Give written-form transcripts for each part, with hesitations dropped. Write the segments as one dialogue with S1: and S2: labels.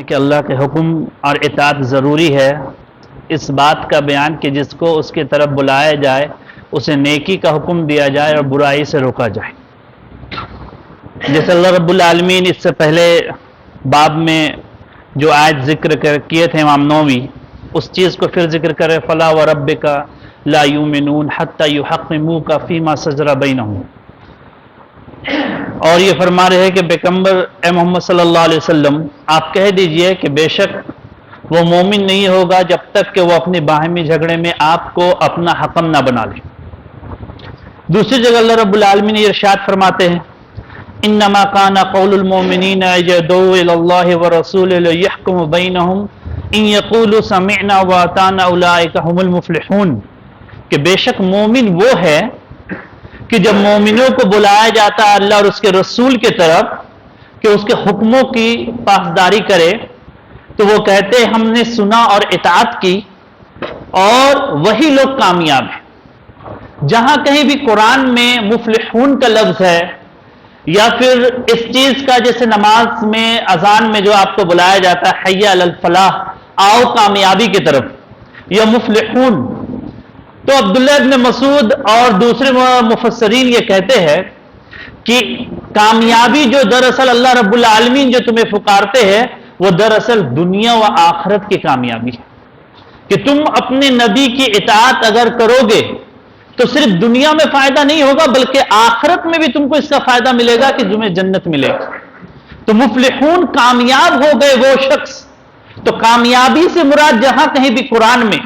S1: کہ اللہ کے حکم اور اطاعت ضروری ہے، اس بات کا بیان کہ جس کو اس کی طرف بلایا جائے اسے نیکی کا حکم دیا جائے اور برائی سے روکا جائے۔ جیسے اللہ رب العالمین اس سے پہلے باب میں جو آیت ذکر کیے تھے امام نووی، اس چیز کو پھر ذکر کرے فلا وربک لا یؤمنون حتی یحکموک فیما شجر بینہم، اور یہ فرما رہے ہیں کہ پیغمبر اے محمد صلی اللہ علیہ وسلم آپ کہہ دیجئے کہ بے شک وہ مومن نہیں ہوگا جب تک کہ وہ اپنے باہمی جھگڑے میں آپ کو اپنا حکم نہ بنا لے۔ دوسری جگہ اللہ رب العالمین یہ ارشاد فرماتے ہیں انما کان قول المؤمنین یدعوا الی اللہ ورسولہ لیحکم بینہم ان یقولوا سمعنا واطعنا اولئک هم المفلحون، کہ بے شک مومن وہ ہے کہ جب مومنوں کو بلایا جاتا ہے اللہ اور اس کے رسول کی طرف کہ اس کے حکموں کی پاسداری کرے تو وہ کہتے ہیں ہم نے سنا اور اطاعت کی، اور وہی لوگ کامیاب ہیں۔ جہاں کہیں بھی قرآن میں مفلحون کا لفظ ہے یا پھر اس چیز کا جیسے نماز میں اذان میں جو آپ کو بلایا جاتا ہے حی علی الفلاح، آؤ کامیابی کی طرف، یا مفلحون، تو عبداللہ ابن مسعود اور دوسرے مفسرین یہ کہتے ہیں کہ کامیابی جو دراصل اللہ رب العالمین جو تمہیں پکارتے ہیں وہ دراصل دنیا و آخرت کی کامیابی ہے، کہ تم اپنے نبی کی اطاعت اگر کرو گے تو صرف دنیا میں فائدہ نہیں ہوگا بلکہ آخرت میں بھی تم کو اس کا فائدہ ملے گا کہ تمہیں جنت ملے گا۔ تو مفلحون کامیاب ہو گئے وہ شخص، تو کامیابی سے مراد جہاں کہیں بھی قرآن میں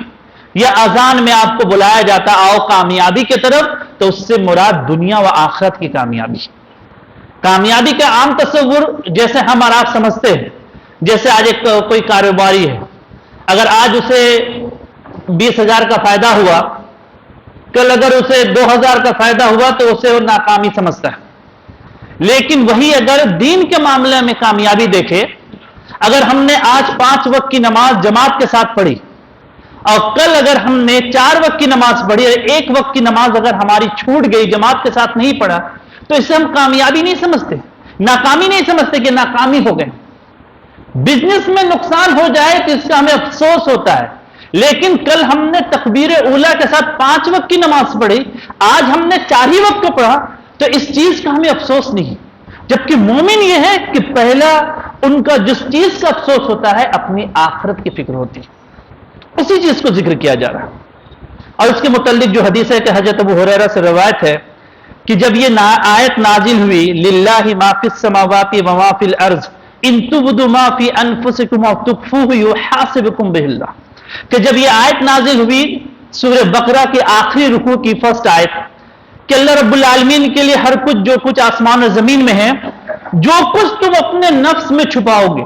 S1: یا اذان میں آپ کو بلایا جاتا آؤ کامیابی کی طرف تو اس سے مراد دنیا و آخرت کی کامیابی۔ کامیابی کا عام تصور جیسے ہم اور آپ سمجھتے ہیں، جیسے آج ایک کوئی کاروباری ہے، اگر آج اسے 20,000 کا فائدہ ہوا، کل اگر اسے 2,000 کا فائدہ ہوا تو اسے وہ ناکامی سمجھتا ہے۔ لیکن وہی اگر دین کے معاملے میں کامیابی دیکھے، اگر ہم نے آج 5 وقت کی نماز جماعت کے ساتھ پڑھی اور کل اگر ہم نے 4 وقت کی نماز پڑھی اور 1 وقت کی نماز اگر ہماری چھوٹ گئی جماعت کے ساتھ نہیں پڑھا تو اسے ہم کامیابی نہیں سمجھتے، ناکامی نہیں سمجھتے کہ ناکامی ہو گئے۔ بزنس میں نقصان ہو جائے تو اس کا ہمیں افسوس ہوتا ہے، لیکن کل ہم نے تکبیر اولیٰ کے ساتھ 5 وقت کی نماز پڑھی، آج ہم نے 4 ہی وقت کو پڑھا تو اس چیز کا ہمیں افسوس نہیں۔ جبکہ مومن یہ ہے کہ پہلا ان کا جس چیز کا افسوس ہوتا ہے اپنی آخرت کی فکر ہوتی ہے، اسی چیز کو ذکر کیا جا رہا ہے۔ اور اس کے متعلق جو حدیث ہے کہ حضرت ابو ہریرہ سے روایت ہے کہ جب یہ آیت نازل ہوئی للہ ما فی السماوات و ما فی الارض ان تبدوا ما فی انفسکم او تخفوہ یحاسبکم بہ اللہ، کہ جب یہ آیت نازل ہوئی سورہ بقرہ کی آخری رکوع کی فرسٹ آیت کہ اللہ رب العالمین کے لیے ہر کچھ جو کچھ آسمان و زمین میں ہے، جو کچھ تم اپنے نفس میں چھپاؤ گے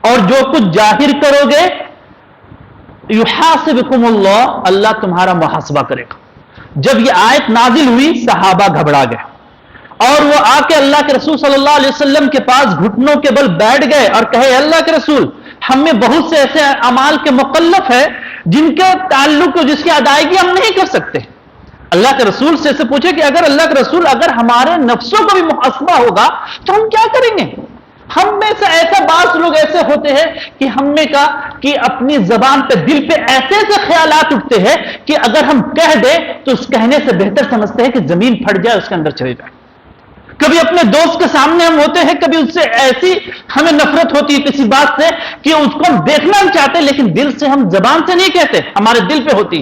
S1: اور جو کچھ ظاہر کرو گے یحاسبکم اللہ، اللہ تمہارا محاسبہ کرے گا۔ جب یہ آیت نازل ہوئی صحابہ گھبرا گئے اور وہ آ کے اللہ کے رسول صلی اللہ علیہ وسلم کے پاس گھٹنوں کے بل بیٹھ گئے اور کہے اللہ کے رسول ہم میں بہت سے ایسے اعمال کے مکلف ہے جن کے تعلق جس کی ادائیگی ہم نہیں کر سکتے۔ اللہ کے رسول سے پوچھے کہ اگر اللہ کے رسول اگر ہمارے نفسوں کا بھی محاسبہ ہوگا تو ہم کیا کریں گے؟ ہم میں سے ایسا بعض لوگ ایسے ہوتے ہیں کہ ہم نے کہا کہ اپنی زبان پہ دل پہ ایسے خیالات اٹھتے ہیں کہ اگر ہم کہہ دیں تو اس کہنے سے بہتر سمجھتے ہیں کہ زمین پھٹ جائے اس کے اندر چلے جائے۔ کبھی اپنے دوست کے سامنے ہم ہوتے ہیں، کبھی اس سے ایسی ہمیں نفرت ہوتی ہے کسی بات سے کہ اس کو ہم دیکھنا ہم چاہتے لیکن دل سے ہم زبان سے نہیں کہتے، ہمارے دل پہ ہوتی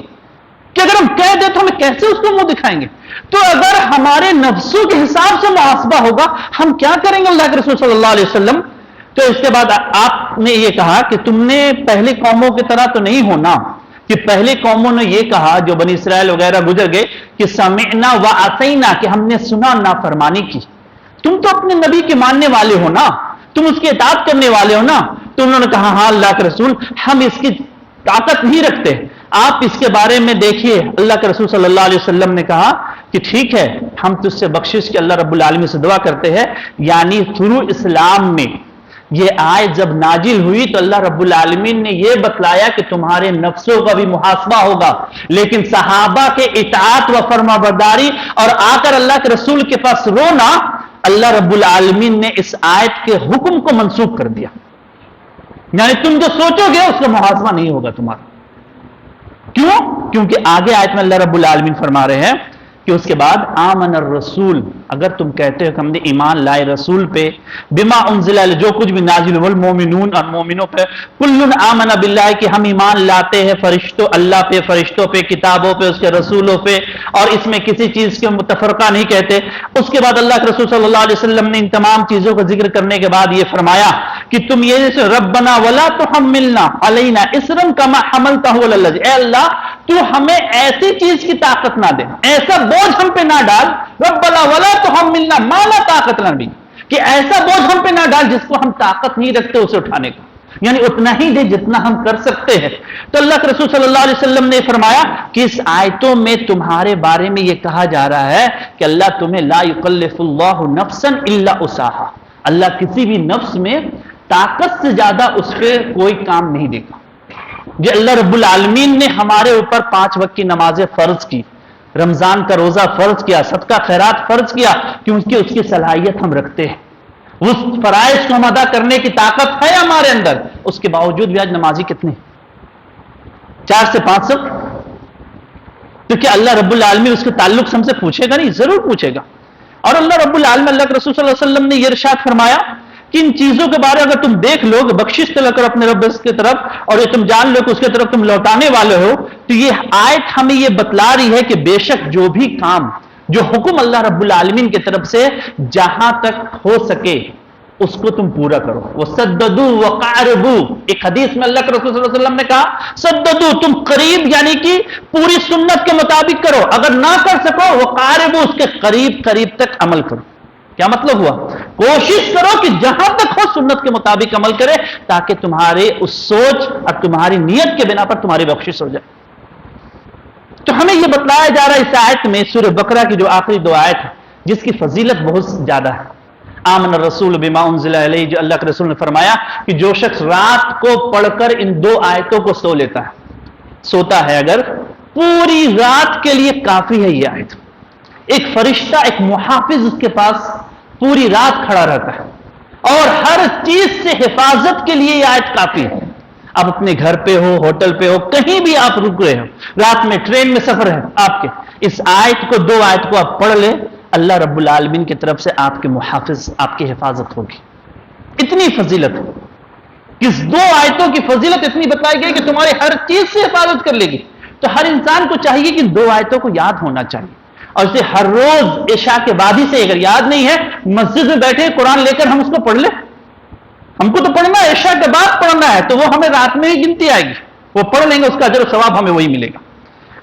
S1: کہ اگر ہم کہہ دیں تو ہمیں کیسے اس کو منہ دکھائیں گے۔ تو اگر ہمارے نفسوں کے حساب سے محاسبہ ہوگا ہم کیا کریں گے اللہ کے رسول صلی اللہ علیہ وسلم؟ تو اس کے بعد آپ نے یہ کہا کہ تم نے پہلی قوموں کی طرح تو نہیں ہونا، کہ پہلی قوموں نے یہ کہا جو بنی اسرائیل وغیرہ گزر گئے کہ سمعنا و اطعنا، کہ ہم نے سنا نافرمانی کی۔ تم تو اپنے نبی کے ماننے والے ہو نا، تم اس کی اطاعت کرنے والے ہو نا۔ تو انہوں نے کہا ہاں اللہ کے رسول ہم اس کی طاقت نہیں رکھتے، آپ اس کے بارے میں دیکھیے۔ اللہ کے رسول صلی اللہ علیہ وسلم نے کہا کہ ٹھیک ہے ہم تجھ سے بخشش کے اللہ رب العالمین سے دعا کرتے ہیں، یعنی شروع اسلام میں یہ آیت جب نازل ہوئی تو اللہ رب العالمین نے یہ بتلایا کہ تمہارے نفسوں کا بھی محاسبہ ہوگا، لیکن صحابہ کے اطاعت و فرمانبرداری اور آ کر اللہ کے رسول کے پاس رونا، اللہ رب العالمین نے اس آیت کے حکم کو منسوخ کر دیا۔ یعنی تم جو سوچو گے اس کا محاسبہ نہیں ہوگا تمہارا. کیوں؟ کیونکہ آگے آیت میں اللہ رب العالمین فرما رہے ہیں کہ اس کے بعد آمن الرسول، اگر تم کہتے ہو کہ ہم نے ایمان لائے رسول پہ، بما انزل جو کچھ بھی نازل والمومنون اور مومنوں پہ، کل آمن باللہ کہ ہم ایمان لاتے ہیں فرشتوں اللہ پہ، فرشتوں پہ، کتابوں پہ، اس کے رسولوں پہ، اور اس میں کسی چیز کے متفرقہ نہیں کہتے. اس کے بعد اللہ کے رسول صلی اللہ علیہ وسلم نے ان تمام چیزوں کا ذکر کرنے کے بعد یہ فرمایا کہ تم یہ ربنا ولا تحملنا علینا اسرا کما حملتہ علی الذین، اے اللہ تو ہمیں ایسی چیز کی طاقت نہ دے، ایسا بوجھ ہم پہ نہ ڈال، ربنا ولا تحملنا ما لا طاقت لنا بہ، کہ ایسا بوجھ ہم پہ نہ ڈال جس کو ہم طاقت نہیں رکھتے اسے اٹھانے کا، یعنی اتنا ہی دے جتنا ہم کر سکتے ہیں. تو اللہ کے رسول صلی اللہ علیہ وسلم نے فرمایا کہ اس آیتوں میں تمہارے بارے میں یہ کہا جا رہا ہے کہ اللہ تمہیں لا یکلف اللہ نفسا الا وسعها، اللہ کسی بھی نفس میں طاقت سے زیادہ اس پہ کوئی کام نہیں دے گا. جو اللہ رب العالمین نے ہمارے اوپر 5 وقت کی نمازیں فرض کی، رمضان کا روزہ فرض کیا، صدقہ خیرات فرض کیا، کیونکہ اس کی صلاحیت ہم رکھتے ہیں، اس فرائض کو ہم ادا کرنے کی طاقت ہے ہمارے اندر. اس کے باوجود بھی آج نمازی کتنے؟ 400 سے 500. تو کیا اللہ رب العالمین اس کے تعلق سے ہم سے پوچھے گا؟ نہیں، ضرور پوچھے گا. اور اللہ رب العالمین اللہ کے رسول صلی اللہ علیہ وسلم نے یہ ارشاد فرمایا کہ ان چیزوں کے بارے اگر تم دیکھ لو کہ بخشش طلب کر اپنے رب کی طرف، اور یہ تم جان لو کہ اس کی طرف تم لوٹانے والے ہو، تو یہ آیت ہمیں یہ بتلا رہی ہے کہ بے شک جو بھی کام، جو حکم اللہ رب العالمین کی طرف سے جہاں تک ہو سکے اس کو تم پورا کرو. وَسَدَّدُوا وَقَارِبُوا، ایک حدیث میں اللہ کے رسول صلی اللہ علیہ وسلم نے کہا سددو، تم قریب یعنی کہ پوری سنت کے مطابق کرو، اگر نہ کر سکو وقاربوا، اس کے قریب قریب تک عمل کرو. کیا مطلب ہوا؟ کوشش کرو کہ جہاں تک ہو سنت کے مطابق عمل کرے، تاکہ تمہارے اس سوچ اور تمہاری نیت کے بنا پر تمہاری بخشش ہو جائے. تو ہمیں یہ بتلایا جا رہا ہے اس آیت میں، سورہ بقرہ کی جو آخری 2 آیت ہے جس کی فضیلت بہت زیادہ ہے. آمن الرسول بما انزل الیہ، جو اللہ کے رسول نے فرمایا کہ جو شخص رات کو پڑھ کر ان 2 آیتوں کو سو لیتا ہے، سوتا ہے اگر، پوری رات کے لیے کافی ہے یہ آیت. ایک فرشتہ، ایک محافظ اس کے پاس پوری رات کھڑا رہتا ہے، اور ہر چیز سے حفاظت کے لیے یہ آیت کافی ہے. آپ اپنے گھر پہ ہو، ہوٹل پہ ہو، کہیں بھی آپ رک رہے ہو، رات میں ٹرین میں سفر ہے آپ کے، اس آیت کو 2 آیت کو آپ پڑھ لیں، اللہ رب العالمین کی طرف سے آپ کے محافظ، آپ کی حفاظت ہوگی. اتنی فضیلت ہو، اس 2 آیتوں کی فضیلت اتنی بتائی گئی کہ تمہاری ہر چیز سے حفاظت کر لے گی. تو ہر انسان کو چاہیے کہ 2 آیتوں کو یاد ہونا چاہیے، اور اسے ہر روز عشاء کے بعد ہی سے، اگر یاد نہیں ہے مسجد میں بیٹھے قرآن لے کر ہم اس کو پڑھ لیں. ہم کو تو پڑھنا ہے، عشاء کے بعد پڑھنا ہے، تو وہ ہمیں رات میں ہی گنتی آئے گی، وہ پڑھ لیں گے، اس کا اجر و ثواب ہمیں وہی ملے گا.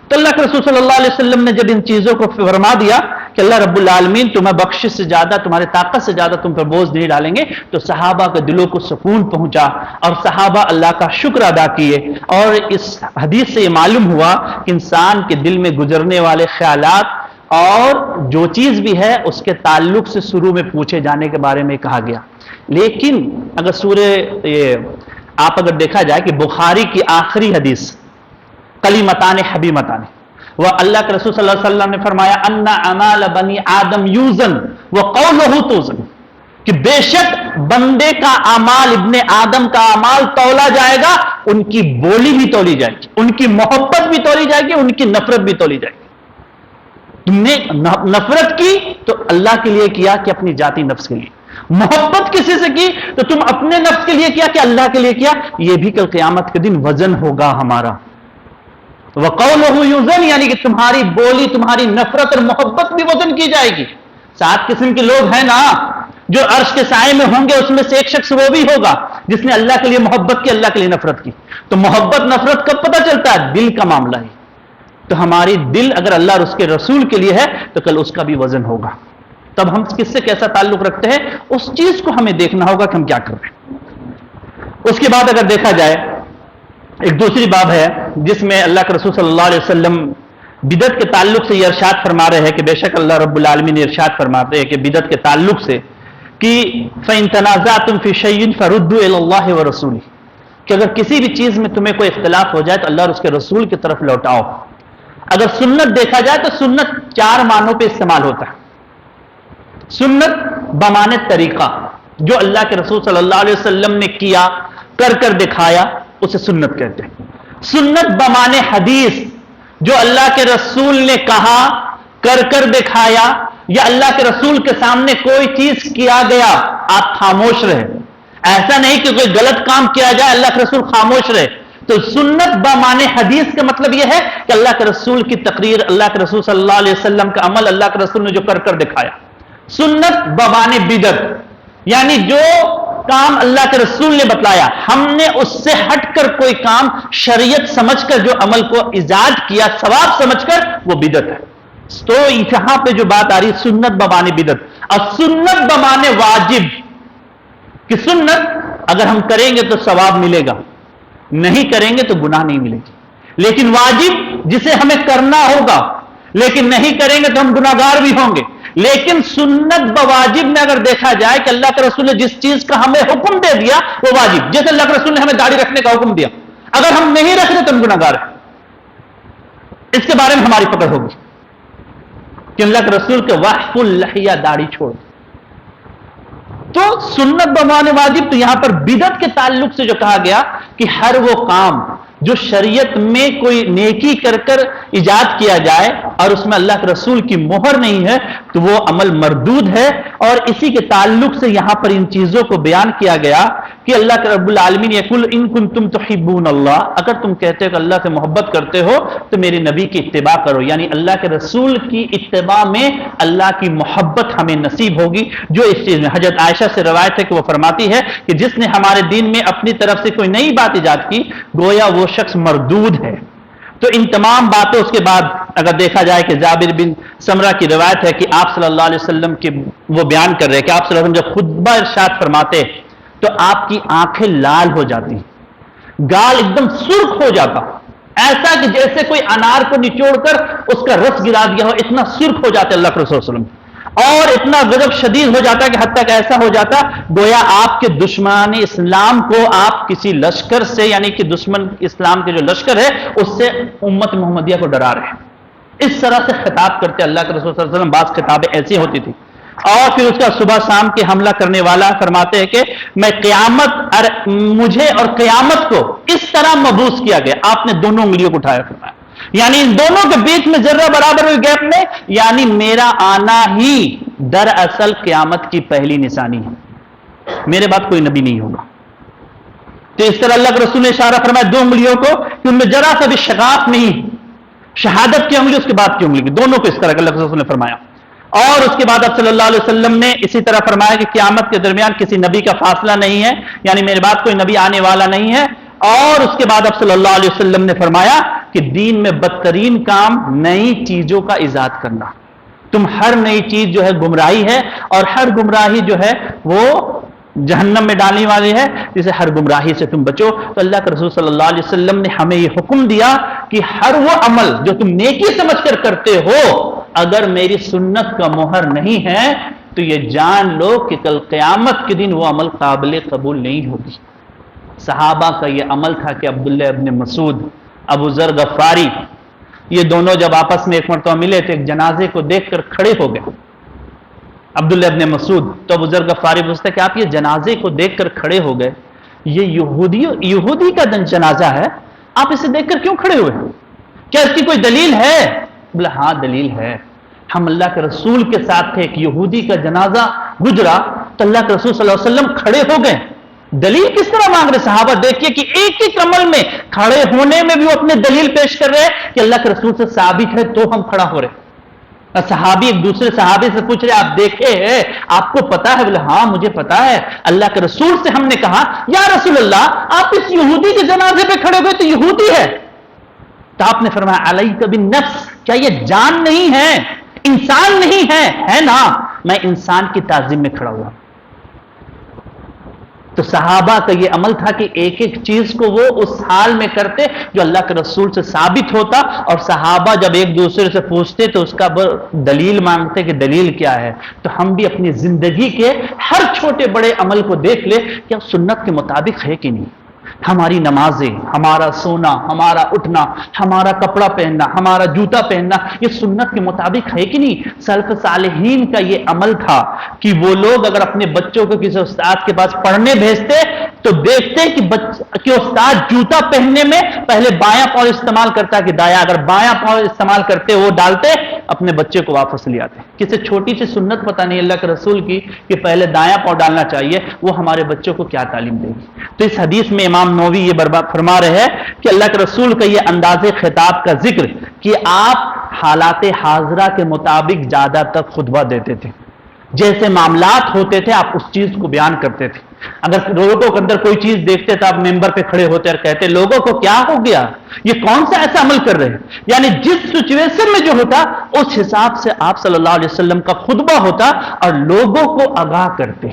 S1: تو اللہ کے رسول صلی اللہ علیہ وسلم نے جب ان چیزوں کو فرما دیا کہ اللہ رب العالمین تمہیں بخشش سے زیادہ، تمہاری طاقت سے زیادہ تم پر بوجھ نہیں ڈالیں گے، تو صحابہ کے دلوں کو سکون پہنچا، اور صحابہ اللہ کا شکر ادا کیے. اور اس حدیث سے یہ معلوم ہوا کہ انسان کے دل میں گزرنے والے خیالات اور جو چیز بھی ہے اس کے تعلق سے شروع میں پوچھے جانے کے بارے میں کہا گیا. لیکن اگر آپ اگر دیکھا جائے کہ بخاری کی آخری حدیث کلیمتان حبیبتان، وہ اللہ کے رسول صلی اللہ علیہ وسلم نے فرمایا ان اعمال بنی آدم یوزن وقولہ توزن، کہ بے شک بندے کا اعمال، ابن آدم کا اعمال تولا جائے گا، ان کی بولی بھی تولی جائے گی، ان کی محبت بھی تولی جائے گی، ان کی نفرت بھی تولی جائے گی. تم نے نفرت کی تو اللہ کے لیے کیا کہ اپنی ذاتی نفس کے لیے، محبت کسی سے کی تو تم اپنے نفس کے لیے کیا کہ اللہ کے لیے کیا. یہ بھی کل قیامت کے دن وزن ہوگا ہمارا. وَقَوْلُهُ يُوزَنْ، یعنی کہ تمہاری بولی، تمہاری نفرت اور محبت بھی وزن کی جائے گی. 7 قسم کے لوگ ہیں نا جو عرش کے سائے میں ہوں گے، اس میں سے ایک شخص وہ بھی ہوگا جس نے اللہ کے لیے محبت کی، اللہ کے لیے نفرت کی. تو محبت نفرت کب پتہ چلتا ہے؟ دل کا معاملہ ہے. تو ہماری دل اگر اللہ اور اس کے رسول کے لیے ہے تو کل اس کا بھی وزن ہوگا. تب ہم کس سے کیسا تعلق رکھتے ہیں اس چیز کو ہمیں دیکھنا ہوگا کہ ہم کیا کر رہے ہیں. اس کے بعد اگر دیکھا جائے ایک دوسری باب ہے جس میں اللہ کے رسول صلی اللہ علیہ وسلم بدعت کے تعلق سے یہ ارشاد فرما رہے ہیں کہ بے شک اللہ رب العالمین نے ارشاد فرماتے ہیں کہ بدعت کے تعلق سے کہ فَإِن تَنَازَعْتُمْ فِي شَيْءٍ فَرُدُّوا إِلَى اللَّهِ وَرَسُولِهِ، کہ اگر کسی بھی چیز میں تمہیں کوئی اختلاف ہو جائے تو اللہ اور اس کے رسول کی طرف لوٹاؤ. اگر سنت دیکھا جائے تو سنت 4 معنوں پہ استعمال ہوتا ہے. سنت بمانے طریقہ، جو اللہ کے رسول صلی اللہ علیہ وسلم نے کیا، کر دکھایا اسے سنت کہتے ہیں. سنت بمانے حدیث، جو اللہ کے رسول نے کہا، کر دکھایا، یا اللہ کے رسول کے سامنے کوئی چیز کیا گیا آپ خاموش رہے. ایسا نہیں کہ کوئی غلط کام کیا جائے اللہ کے رسول خاموش رہے. تو سنت بمانے حدیث کا مطلب یہ ہے کہ اللہ کے رسول کی تقریر، اللہ کے رسول صلی اللہ علیہ وسلم کا عمل، اللہ کے رسول نے جو کر دکھایا. سنت بمانے بدعت، یعنی جو کام اللہ کے رسول نے بتلایا، ہم نے اس سے ہٹ کر کوئی کام شریعت سمجھ کر جو عمل کو ایجاد کیا ثواب سمجھ کر، وہ بدعت ہے. تو یہاں پہ جو بات آ رہی ہے سنت بمانے بدعت. اور سنت بمانے واجب، کہ سنت اگر ہم کریں گے تو ثواب ملے گا، نہیں کریں گے تو گناہ نہیں ملے گی. لیکن واجب جسے ہمیں کرنا ہوگا لیکن نہیں کریں گے تو ہم گناہگار بھی ہوں گے. لیکن سنت بواجب میں اگر دیکھا جائے کہ اللہ کے رسول نے جس چیز کا ہمیں حکم دے دیا وہ واجب. جیسے اللہ کے رسول نے ہمیں داڑھی رکھنے کا حکم دیا، اگر ہم نہیں رکھ رہے تو ہم گناہگار ہیں. اس کے بارے میں ہماری پکڑ ہوگی کہ اللہ کے رسول کے وحف اللحیہ، داڑھی چھوڑ. تو سنت بمانے واجب. تو یہاں پر بدعت کے تعلق سے جو کہا گیا کہ ہر وہ کام جو شریعت میں کوئی نیکی کر ایجاد کیا جائے اور اس میں اللہ کے رسول کی مہر نہیں ہے تو وہ عمل مردود ہے. اور اسی کے تعلق سے یہاں پر ان چیزوں کو بیان کیا گیا کہ اللہ کے رب العالمین یقول ان کنتم تحبون اللہ، اگر تم کہتے ہو کہ اللہ سے محبت کرتے ہو تو میرے نبی کی اتباع کرو. یعنی اللہ کے رسول کی اتباع میں اللہ کی محبت ہمیں نصیب ہوگی. جو اس چیز میں حضرت عائشہ سے روایت ہے کہ وہ فرماتی ہے کہ جس نے ہمارے دین میں اپنی طرف سے کوئی نئی بات ایجاد کی گویا وہ شخص مردود ہے. تو ان تمام باتوں اس کے بعد اگر دیکھا جائے کہ جابر بن سمرہ کی روایت ہے کہ آپ صلی اللہ علیہ وسلم کی وہ بیان کر رہے کہ آپ صلی اللہ علیہ وسلم جب خطبہ ارشاد فرماتے تو آپ کی آنکھیں لال ہو جاتی، گال ایک دم سرخ ہو جاتا، ایسا کہ جیسے کوئی انار کو نچوڑ کر اس کا رس گرا دیا ہو، اتنا سرخ ہو جاتا اللہ کے رسول صلی اللہ علیہ وسلم. اور اتنا غضب شدید ہو جاتا کہ حتیٰ کہ ایسا ہو جاتا گویا آپ کے دشمن اسلام کو آپ کسی لشکر سے، یعنی کہ دشمن اسلام کے جو لشکر ہے اس سے امت محمدیہ کو ڈرا رہے ہیں. اس طرح سے خطاب کرتے اللہ کے رسول صلی اللہ علیہ وسلم. بعض خطابیں ایسی ہوتی تھی. اور پھر اس کا صبح شام کے حملہ کرنے والا فرماتے ہیں کہ میں قیامت، مجھے اور قیامت کو اس طرح مبعوث کیا گیا. آپ نے دونوں انگلیوں کو اٹھایا فرمایا، یعنی ان دونوں کے بیچ میں ذرہ برابر ہوئی گیپ میں، یعنی میرا آنا ہی دراصل قیامت کی پہلی نشانی ہے، میرے بعد کوئی نبی نہیں ہوگا. تو اس طرح اللہ کے رسول نے اشارہ فرمایا دو انگلیوں کو کہ ان میں ذرا سا بھی شگاف نہیں، شہادت کی انگلی اس کے بعد کی انگلی، دونوں کو اس طرح اللہ کے رسول نے فرمایا. اور اس کے بعد اب صلی اللہ علیہ وسلم نے اسی طرح فرمایا کہ قیامت کے درمیان کسی نبی کا فاصلہ نہیں ہے، یعنی میرے بعد کوئی نبی آنے والا نہیں ہے. اور اس کے بعد اب صلی اللہ علیہ وسلم نے فرمایا کہ دین میں بدترین کام نئی چیزوں کا ایجاد کرنا. تم ہر نئی چیز جو ہے گمراہی ہے، اور ہر گمراہی جو ہے وہ جہنم میں ڈالنے والی ہے، جسے ہر گمراہی سے تم بچو. تو اللہ کے رسول صلی اللہ علیہ وسلم نے ہمیں یہ حکم دیا کہ ہر وہ عمل جو تم نیکی سمجھ کر کرتے ہو اگر میری سنت کا مہر نہیں ہے تو یہ جان لو کہ کل قیامت کے دن وہ عمل قابل قبول نہیں ہوگی. صحابہ کا یہ عمل تھا کہ عبداللہ ابن مسعود، ابو ذر غفاری، یہ دونوں جب آپس میں ایک مرتبہ ملے تو ایک جنازے کو دیکھ کر کھڑے ہو گئے. عبداللہ ابن مسعود تو ابو ذر غفاری پوچھتے کہ آپ یہ جنازے کو دیکھ کر کھڑے ہو گئے، یہ یہودی کا جنازہ ہے، آپ اسے دیکھ کر کیوں کھڑے ہوئے، کیا اس کی کوئی دلیل ہے؟ بولا ہاں دلیل ہے. ہم اللہ کے رسول کے ساتھ تھے، ایک یہودی کا جنازہ گزرا تو اللہ کے رسول صلی اللہ علیہ وسلم کھڑے ہو گئے. دلیل کس طرح مانگ رہے صحابہ؟ دیکھیے کہ ایک ایک عمل میں کھڑے ہونے میں بھی وہ اپنے دلیل پیش کر رہے کہ اللہ کے رسول سے ثابت ہے تو ہم کھڑا ہو رہے. صحابی ایک دوسرے صحابی سے پوچھ رہے آپ دیکھے ہیں، آپ کو پتا ہے؟ بولے ہاں مجھے پتا ہے، اللہ کے رسول سے ہم نے کہا یا رسول اللہ آپ اس یہودی کے جنازے پہ کھڑے ہوئے تو یہودی ہے. تو آپ نے فرمایا علیک بالنفس، کیا یہ جان نہیں ہے، انسان نہیں ہے نا، میں انسان کی تعظیم میں کھڑا ہوا. تو صحابہ کا یہ عمل تھا کہ ایک ایک چیز کو وہ اس حال میں کرتے جو اللہ کے رسول سے ثابت ہوتا، اور صحابہ جب ایک دوسرے سے پوچھتے تو اس کا دلیل مانگتے کہ دلیل کیا ہے. تو ہم بھی اپنی زندگی کے ہر چھوٹے بڑے عمل کو دیکھ لے کیا سنت کے مطابق ہے کہ نہیں. ہماری نمازیں، ہمارا سونا، ہمارا اٹھنا، ہمارا کپڑا پہننا، ہمارا جوتا پہننا، یہ سنت کے مطابق ہے کہ نہیں؟ سلف صالحین کا یہ عمل تھا کہ وہ لوگ اگر اپنے بچوں کو کسی استاد کے پاس پڑھنے بھیجتے تو دیکھتے کہ استاد جوتا پہننے میں پہلے بایاں پاؤں استعمال کرتا کہ دایا، اگر بایاں پاؤں استعمال کرتے وہ ڈالتے، اپنے بچے کو واپس لے آتے۔ کسی چھوٹی سی سنت پتہ نہیں اللہ کے رسول کی کہ پہلے دایاں پاؤں ڈالنا چاہیے، وہ ہمارے بچوں کو کیا تعلیم دے گی؟ تو اس حدیث میں امام نووی یہ فرما رہے ہیں کہ اللہ کے رسول کا یہ انداز خطاب کا ذکر کہ آپ حالات حاضرہ کے مطابق زیادہ تر خطبہ دیتے تھے، جیسے معاملات ہوتے تھے آپ اس چیز کو بیان کرتے تھے۔ اگر لوگوں کے اندر کوئی چیز دیکھتے تو آپ ممبر پہ کھڑے ہوتے اور کہتے لوگوں کو کیا ہو گیا، یہ کون سا ایسا عمل کر رہے ہیں؟ یعنی جس سچویشن میں جو ہوتا اس حساب سے آپ صلی اللہ علیہ وسلم کا خطبہ ہوتا اور لوگوں کو آگاہ کرتے،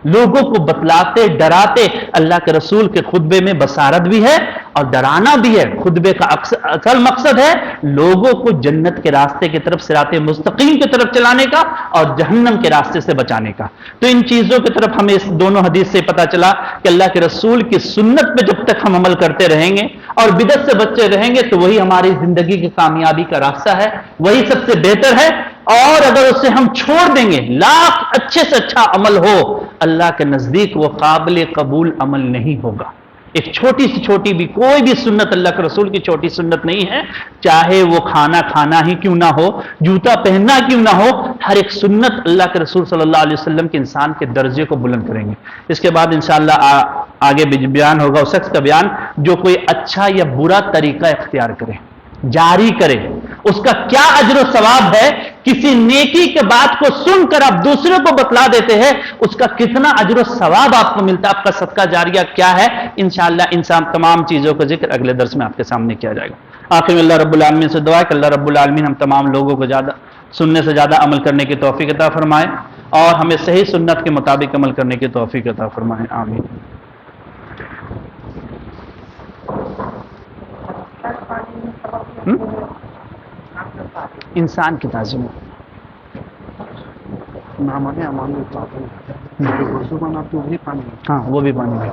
S1: لوگوں کو بتلاتے، ڈراتے۔ اللہ کے رسول کے خطبے میں بصارت بھی ہے اور ڈرانا بھی ہے۔ خطبے کا اصل مقصد ہے لوگوں کو جنت کے راستے کی طرف، صراط مستقیم کی طرف چلانے کا اور جہنم کے راستے سے بچانے کا۔ تو ان چیزوں کی طرف ہمیں اس دونوں حدیث سے پتہ چلا کہ اللہ کے رسول کی سنت پہ جب تک ہم عمل کرتے رہیں گے اور بدعت سے بچے رہیں گے تو وہی ہماری زندگی کی کامیابی کا راستہ ہے، وہی سب سے بہتر ہے۔ اور اگر اسے ہم چھوڑ دیں گے، لاکھ اچھے سے اچھا عمل ہو، اللہ کے نزدیک وہ قابل قبول عمل نہیں ہوگا۔ ایک چھوٹی سی چھوٹی بھی کوئی بھی سنت اللہ کے رسول کی چھوٹی سنت نہیں ہے، چاہے وہ کھانا ہی کیوں نہ ہو، جوتا پہننا کیوں نہ ہو، ہر ایک سنت اللہ کے رسول صلی اللہ علیہ وسلم کے انسان کے درجے کو بلند کریں گے۔ اس کے بعد انشاءاللہ آگے بیان ہوگا اس شخص کا بیان جو کوئی اچھا یا برا طریقہ اختیار کرے، جاری کرے، اس کا کیا اجر و ثواب ہے۔ کسی نیکی کے بات کو سن کر آپ دوسرے کو بتلا دیتے ہیں، اس کا کتنا اجر و ثواب آپ کو ملتا ہے، آپ کا صدقہ جاریہ کیا ہے۔ انشاءاللہ ان تمام چیزوں کا ذکر اگلے درس میں آپ کے سامنے کیا جائے گا۔ آخر میں اللہ رب العالمین سے دعا ہے کہ اللہ رب العالمین ہم تمام لوگوں کو زیادہ سننے سے زیادہ عمل کرنے کی توفیق عطا فرمائے اور ہمیں صحیح سنت کے مطابق عمل کرنے کی توفیق عطا فرمائے، آمین۔ انسان کی تعظیم ہاں وہ بھی پانی ہے۔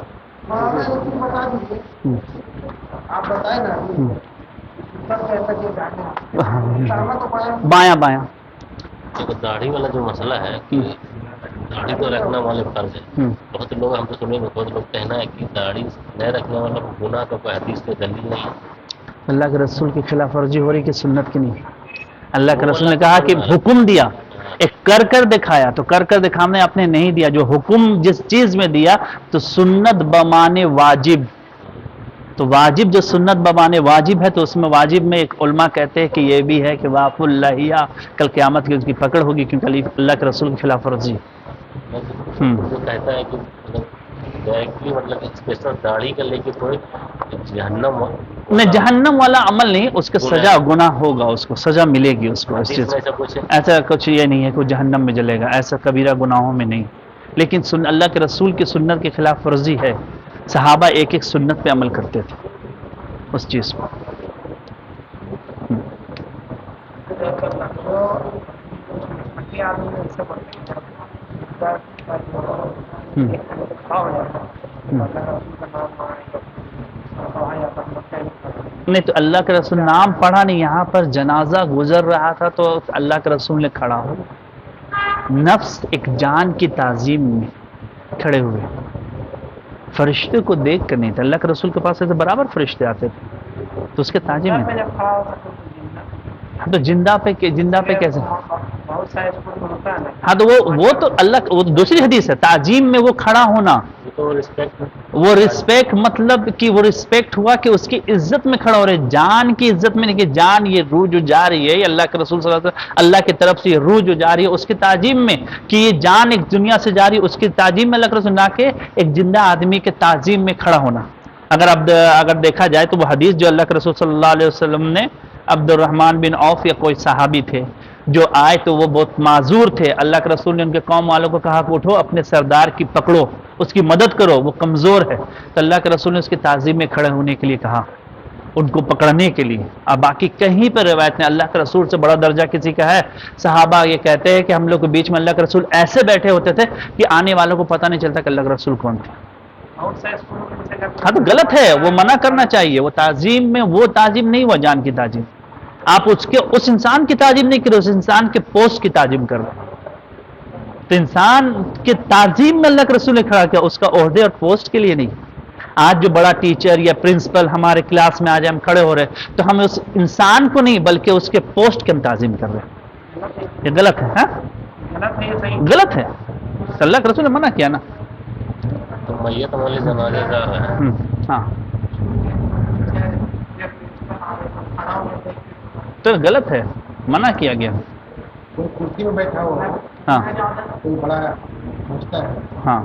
S1: بایاں بایاں
S2: داڑھی والا جو مسئلہ ہے کہ داڑھی تو رکھنا والے فرض ہے، بہت لوگ ہم تو سنیں گے، بہت لوگ کہنا ہے کہ داڑھی نہیں رکھنے والا گناہ کا کوئی حدیث کے دلیل نہیں ہے۔
S1: اللہ کے رسول کی خلاف ورزی ہو رہی کہ سنت کی نہیں؟ اللہ کے رسول نے کہا کہ حکم دیا، ایک کر دکھایا، تو کر دکھانے آپ نے نہیں دیا، جو حکم جس چیز میں دیا تو سنت بمانے واجب، تو واجب جو سنت بمانے واجب ہے تو اس میں واجب میں ایک علماء کہتے ہیں کہ یہ بھی ہے کہ واف اللہ کل قیامت کی اس کی پکڑ ہوگی کیونکہ اللہ کے رسول کی خلاف ورزی۔
S2: جو کہتا ہے کہ ڈائریکٹلی مطلب اسپیشل داڑھی کا لے کے کوئی جہنم
S1: نہیں، جہنم والا عمل نہیں، اس کا سزا گناہ ہوگا، اس کو سزا ملے گی اس کو۔ اس چیز ایسا کچھ یہ نہیں ہے کہ جہنم میں جلے گا، ایسا کبیرہ گناہوں میں نہیں، لیکن اللہ کے رسول کی سنت کی خلاف ورزی ہے۔ صحابہ ایک ایک سنت پہ عمل کرتے تھے اس چیز کو۔ نہیں تو اللہ کے رسول نام پڑھا نہیں، یہاں پر جنازہ گزر رہا تھا تو اللہ کے رسول نے کھڑا ہو، نفس ایک جان کی تعظیم میں کھڑے ہوئے، فرشتے کو دیکھ کر نہیں تھا، اللہ کے رسول کے پاس ایسے برابر فرشتے آتے تھے تو اس کے تعظیم میں ہاں تو زندہ پہ کیسے؟ ہاں تو وہ تو اللہ، وہ دوسری حدیث ہے، تعظیم میں وہ کھڑا ہونا، وہ رسپیکٹ مطلب کہ وہ رسپیکٹ ہوا کہ اس کی عزت میں کھڑا ہو رہے، جان کی عزت میں نہیں، کہ جان یہ روح جو جا رہی ہے، یہ اللہ کے رسول صلی اللہ علیہ وسلم اللہ کی طرف سے یہ روح جو جا رہی ہے اس کی تعظیم میں، کہ یہ جان ایک دنیا سے جا رہی ہے اس کی تعظیم میں اللہ کے رسول، نہ کہ ایک زندہ آدمی کے تعظیم میں کھڑا ہونا۔ اگر دیکھا جائے تو وہ حدیث جو اللہ کے رسول صلی اللہ علیہ وسلم نے عبد الرحمن بن عوف یا کوئی صحابی تھے جو آئے تو وہ بہت معذور تھے، اللہ کے رسول نے ان کے قوم والوں کو کہا کہ اٹھو اپنے سردار کی پکڑو، اس کی مدد کرو، وہ کمزور ہے، تو اللہ کے رسول نے اس کی تعظیم میں کھڑے ہونے کے لیے کہا، ان کو پکڑنے کے لیے۔ اب باقی کہیں پر روایت میں اللہ کے رسول سے بڑا درجہ کسی کا ہے؟ صحابہ یہ کہتے ہیں کہ ہم لوگ کے بیچ میں اللہ کے رسول ایسے بیٹھے ہوتے تھے کہ آنے والوں کو پتہ نہیں چلتا کہ اللہ کے رسول کون تھے، ہاں تو غلط ہے، وہ منع کرنا چاہیے. وہ تعظیم میں وہ تعظیم نہیں، وہ جان کی تعظیم. آپ اس انسان کی تعظیم نہیں کر رہے، اس انسان کے پوسٹ کی تعظیم کر رہے. تو انسان کے تعظیم میں اللہ کے رسول نے کھڑا کیا، اس کا عہدے اور پوسٹ کے لیے نہیں. آج جو بڑا ٹیچر یا پرنسپل ہمارے کلاس میں آ جائے، ہم کھڑے ہو رہے تو ہم اس انسان کو نہیں بلکہ اس کے پوسٹ کی ہم تعظیم کر رہے ہیں. یہ غلط ہے. ہاں غلط ہے، اللہ کے رسول نے منع کیا نا.
S2: تو میت والے جنازے جا رہے ہیں.
S1: ہاں تو غلط ہے، منع کیا گیا.
S3: کرسی میں بیٹھا ہوا ہے،
S1: ہاں
S3: کوئی بڑا پوچھتا ہے.
S1: ہاں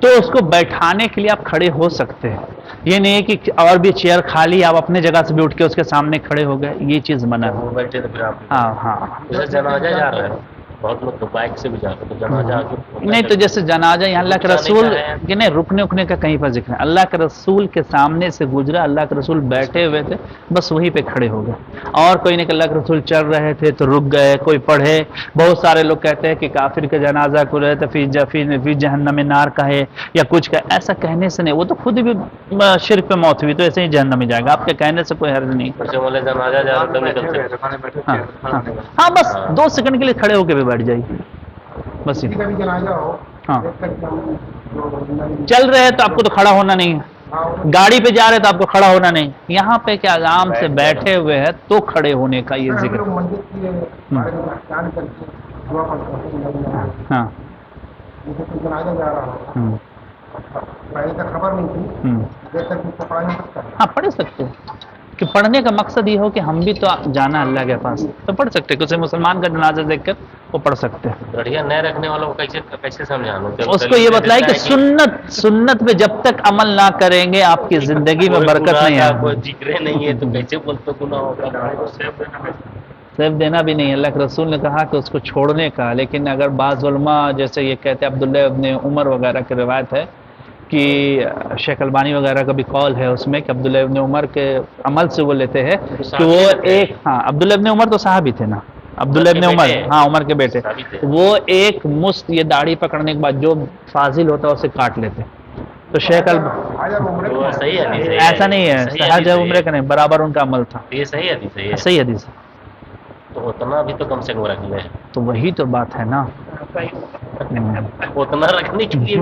S1: تو اس کو بیٹھانے کے لیے آپ کھڑے ہو سکتے ہیں. یہ نہیں ہے کہ اور بھی چیئر خالی آپ اپنے جگہ سے بھی اٹھ کے اس کے سامنے کھڑے ہو گئے، یہ چیز منع ہے.
S2: وہ بیٹھے تو پھر آپ
S1: ہاں ہاں
S2: جیسے جنازہ جا رہے ہیں، بہت لوگ تو بائک سے بھی جاتے ہیں، تو جنازہ
S1: نہیں تو جیسے جنازہ یہاں اللہ کے رسول کہ نہیں رکنے اکنے کا کہیں پر ذکر ہے. اللہ کے رسول کے سامنے سے گزرا، اللہ کے رسول بیٹھے ہوئے تھے، بس وہیں پہ کھڑے ہو گئے. اور کوئی نہیں کہ اللہ کے رسول چل رہے تھے تو رک گئے، کوئی پڑھے. بہت سارے لوگ کہتے ہیں کہ کافر کا جنازہ کو رہے تو فی جہنم نار کا ہے یا کچھ کا، ایسا کہنے سے نہیں. وہ تو خود بھی شرک پہ موت ہوئی تو ایسے ہی جہنم میں جائے گا، آپ کے کہنے سے کوئی حرج نہیں.
S2: والے جنازہ جا رہے تھے نکلتے.
S1: ہاں بس 2 سیکنڈ کے لیے کھڑے ہو کے بھی بیٹھ جائیے بس.
S3: کسی کا بھی جنازہ ہو،
S1: ہاں
S3: دیکھ کر کہ ہم
S1: چل رہے ہیں تو آپ کو تو کھڑا ہونا نہیں ہے، گاڑی پہ جا رہے تو آپ کو کھڑا ہونا نہیں. یہاں پہ کیا آرام سے بیٹھے ہوئے ہیں تو کھڑے ہونے کا یہ ذکر.
S3: مسجد کی بارے میں احسان کر کے دعا پڑھتے ہیں.
S1: ہاں
S3: جیسے کوئی جنازہ جا رہا ہو، پہلے تک خبر نہیں تھی، دیکھ کر اس کو پڑھا نہیں سکتا.
S1: ہاں پڑھ سکتے ہیں کہ پڑھنے کا مقصد یہ ہو کہ ہم بھی تو جانا اللہ کے پاس، تو پڑھ سکتے. کسی مسلمان کا جنازہ دیکھ کر وہ پڑھ سکتے ہیں.
S2: گڑھیا نہیں رکھنے والوں کو کیسے سمجھانا؟
S1: اس کو یہ بتلائے کہ سنت پہ جب تک عمل نہ کریں گے آپ کی زندگی میں برکت نہیں آئے.
S2: کوئی ذکر نہیں ہے تو کیسے بولتے گناہ ہوگا؟
S1: سیب دینا بھی نہیں. اللہ کے رسول نے کہا کہ اس کو چھوڑنے کا. لیکن اگر بعض علماء جیسے یہ کہتے ہیں، عبداللہ ابن عمر وغیرہ کی روایت ہے کہ شیخ البانی وغیرہ کا بھی قول ہے اس میں کہ عبداللہ ابن عمر کے عمل سے وہ لیتے ہیں کہ وہ ایک عبداللہ ابن عمر تو صحابی تھے نا، عبداللہ ابن عمر عمر کے بیٹے. وہ ایک مست یہ داڑھی پکڑنے کے بعد جو فاضل ہوتا ہے اسے کاٹ لیتے. تو شیخ ایسا نہیں ہے، حج عمرے کا نہیں، برابر ان کا عمل تھا.
S2: یہ صحیح حدیث ہے.
S1: صحیح حدیث ہے.
S2: تو اتنا بھی تو کم سے کم رکھ لیں.
S1: تو وہی تو بات ہے نا.
S2: اتنا رکھنے کے لیے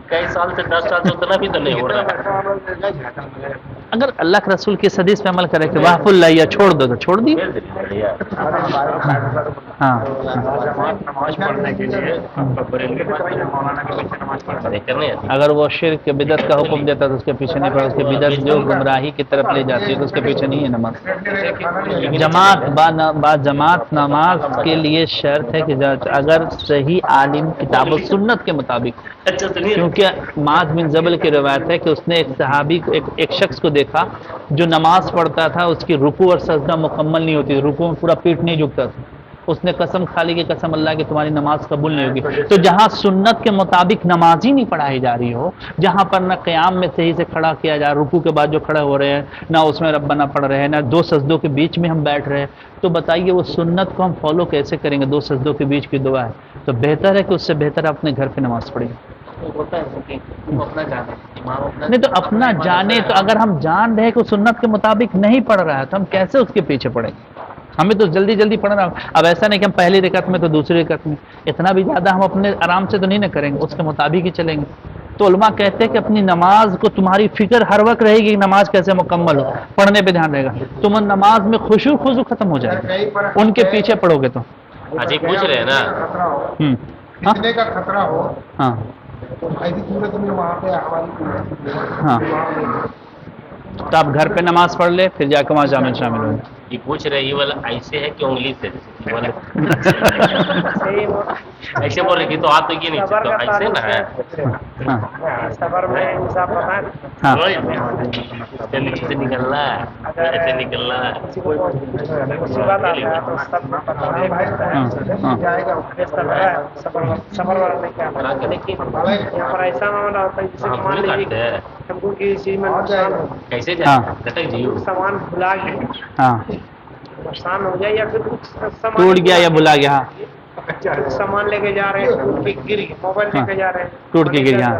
S2: کئی سال سے 10 سال سے اتنا بھی تو نہیں ہو رہا.
S1: اگر اللہ کے رسول کی اس حدیث پہ عمل کرے کہ واہ اللہ یا چھوڑ دو تو چھوڑ دی. ہاں اگر وہ شرک کے بدعت کا حکم دیتا تو اس کے پیچھے نہیں پڑا. اس کے بدعت جو گمراہی کی طرف لے جاتی ہے تو اس کے پیچھے نہیں ہے نماز. جماعت نماز کے لیے شرط ہے کہ اگر صحیح عالم کتاب و سنت کے مطابق. کیونکہ معاذ بن جبل کی روایت ہے کہ اس نے ایک صحابی ایک شخص کو دیکھا جو نماز پڑھتا تھا، اس کی رکوع اور سجدہ مکمل نہیں ہوتی، رکوع میں پورا پیٹ نہیں جھکتا تھا. اس نے قسم کھا لی کہ قسم اللہ کی تمہاری نماز قبول نہیں ہوگی. تو جہاں سنت کے مطابق نماز ہی نہیں پڑھائی جا رہی ہو، جہاں پر نہ قیام میں صحیح سے کھڑا کیا جا رہا، رکوع کے بعد جو کھڑے ہو رہے ہیں نہ اس میں ربنا پڑھ رہے ہیں، نہ 2 سجدوں کے بیچ میں ہم بیٹھ رہے ہیں، تو بتائیے وہ سنت کو ہم فالو کیسے کریں گے؟ 2 سجدوں کے بیچ کی دعا ہے. تو بہتر ہے کہ اس سے بہتر اپنے گھر پہ نماز پڑھیں. نہیں تو اپنا جانے تو اگر ہم جان رہے کہ سنت کے مطابق نہیں پڑھ رہا ہے تو ہم کیسے اس کے پیچھے پڑھیں؟ ہمیں تو جلدی جلدی پڑھنا. اب ایسا نہیں کہ ہم پہلی رکعت میں تو دوسری رکعت میں، اتنا بھی زیادہ ہم اپنے آرام سے تو نہیں نہ کریں گے، اس کے مطابق ہی چلیں گے. تو علماء کہتے ہیں کہ اپنی نماز کو تمہاری فکر ہر وقت رہے گی کہ نماز کیسے مکمل ہو، پڑھنے پہ دھیان رہے گا. تم نماز میں خشوع خضوع ختم ہو جائے گا ان کے پیچھے پڑھو گے تو.
S2: اجی پوچھ رہے ہیں نا
S3: کتنے کا خطرہ ہو،
S1: ہاں
S3: ایسی صورت میں وہاں پہ حوالی.
S1: ہاں تو آپ گھر پہ نماز پڑھ لے پھر جا کے وہاں شامل ہوں.
S2: یہ پوچھ رہے یہ والا ایسے ہے کہ انگلی سے ایسے بول رہی تھی تو ہاتھ تو یہ نہیں تو ایسے نا ہے. نیچے سے نکلنا ہے، ایسے نکلنا ہے. کیسے جائے
S4: سامان بھلا گیا،
S1: ہاں
S4: نقصان ہو جائے یا پھر
S1: ٹوٹ گیا یا بھلا گیا،
S4: سامان لے کے جا رہے ہیں ٹوٹ کے گر گیا، موبائل لے کے جا رہے ہیں
S1: ٹوٹ کے گر گیا.